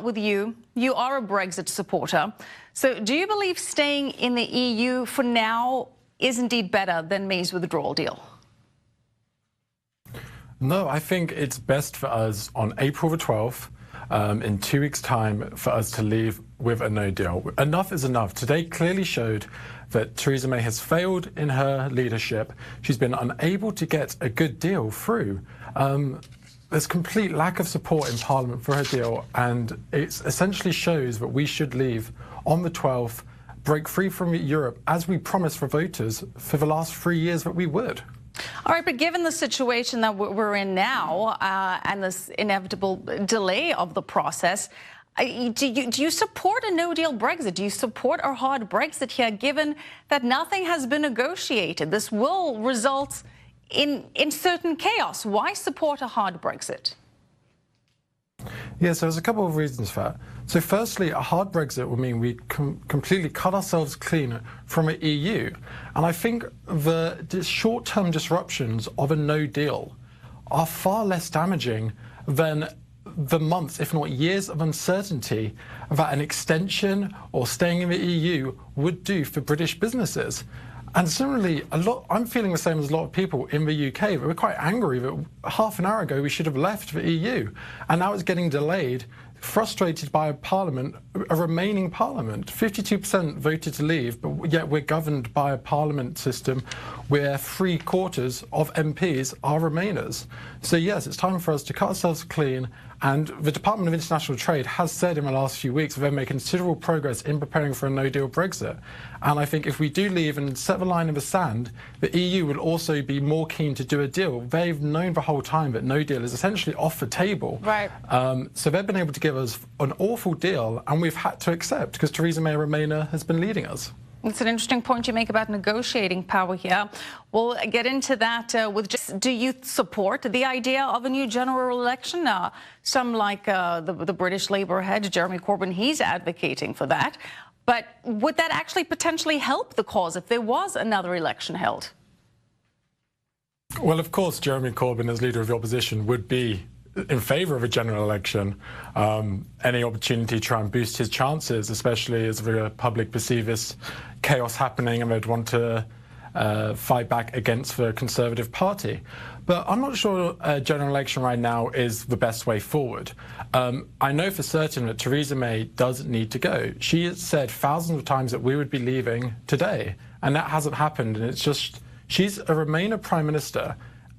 With you. You are a Brexit supporter. So do you believe staying in the EU for now is indeed better than May's withdrawal deal? No, I think it's best for us on April the 12th, in 2 weeks' time, for us to leave with a no deal. Enough is enough. Today clearly showed that Theresa May has failed in her leadership. She's been unable to get a good deal through. There's complete lack of support in Parliament for her deal, and it essentially shows that we should leave on the 12th, break free from Europe, as we promised for voters for the last 3 years that we would. All right, but given the situation that we're in now and this inevitable delay of the process, do you support a no-deal Brexit? Do you support a hard Brexit here, given that nothing has been negotiated? This will result in certain chaos. Why support a hard Brexit? Yes, there's a couple of reasons for that. So firstly, a hard Brexit would mean we completely cut ourselves clean from the EU. And I think the short-term disruptions of a no deal are far less damaging than the months, if not years, of uncertainty that an extension or staying in the EU would do for British businesses. And similarly, I'm feeling the same as a lot of people in the UK. That we're quite angry that half an hour ago we should have left the EU, and now it's getting delayed, frustrated by a parliament, a remaining parliament. 52% voted to leave, but yet we're governed by a parliament system where 3/4 of MPs are remainers. So yes, it's time for us to cut ourselves clean. And the Department of International Trade has said in the last few weeks that they're making considerable progress in preparing for a no-deal Brexit. And I think if we do leave and set the line in the sand, the EU will also be more keen to do a deal. They've known the whole time that no deal is essentially off the table. Right. So they've been able to give us an awful deal, and we've had to accept because Theresa May Remainer has been leading us. It's an interesting point you make about negotiating power here. We'll get into that with just, do you support the idea of a new general election? Some like the British Labour head, Jeremy Corbyn, he's advocating for that. But would that actually potentially help the cause if there was another election held? Well, of course, Jeremy Corbyn, as leader of the opposition, would be in favour of a general election. Any opportunity to try and boost his chances, especially as the public perceive this chaos happening and they'd want to fight back against the Conservative Party. But I'm not sure a general election right now is the best way forward. I know for certain that Theresa May does need to go. She has said thousands of times that we would be leaving today, and that hasn't happened. And it's just, she's a Remainer Prime Minister,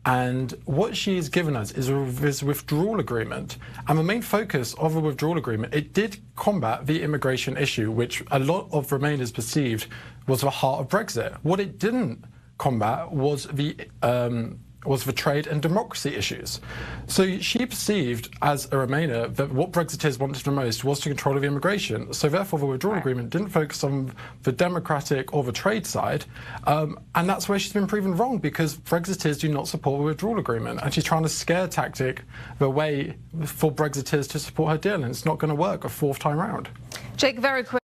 and what she's given us is a withdrawal agreement. And the main focus of a withdrawal agreement, it did combat the immigration issue, which a lot of Remainers perceived was the heart of Brexit. What it didn't combat was the trade and democracy issues. So she perceived, as a Remainer, that what Brexiteers wanted the most was to control of immigration. So therefore, the withdrawal agreement didn't focus on the democratic or the trade side. And that's where she's been proven wrong, because Brexiteers do not support the withdrawal agreement. And she's trying to scare tactic the way for Brexiteers to support her deal. And it's not going to work a fourth time round. Jake, very quick.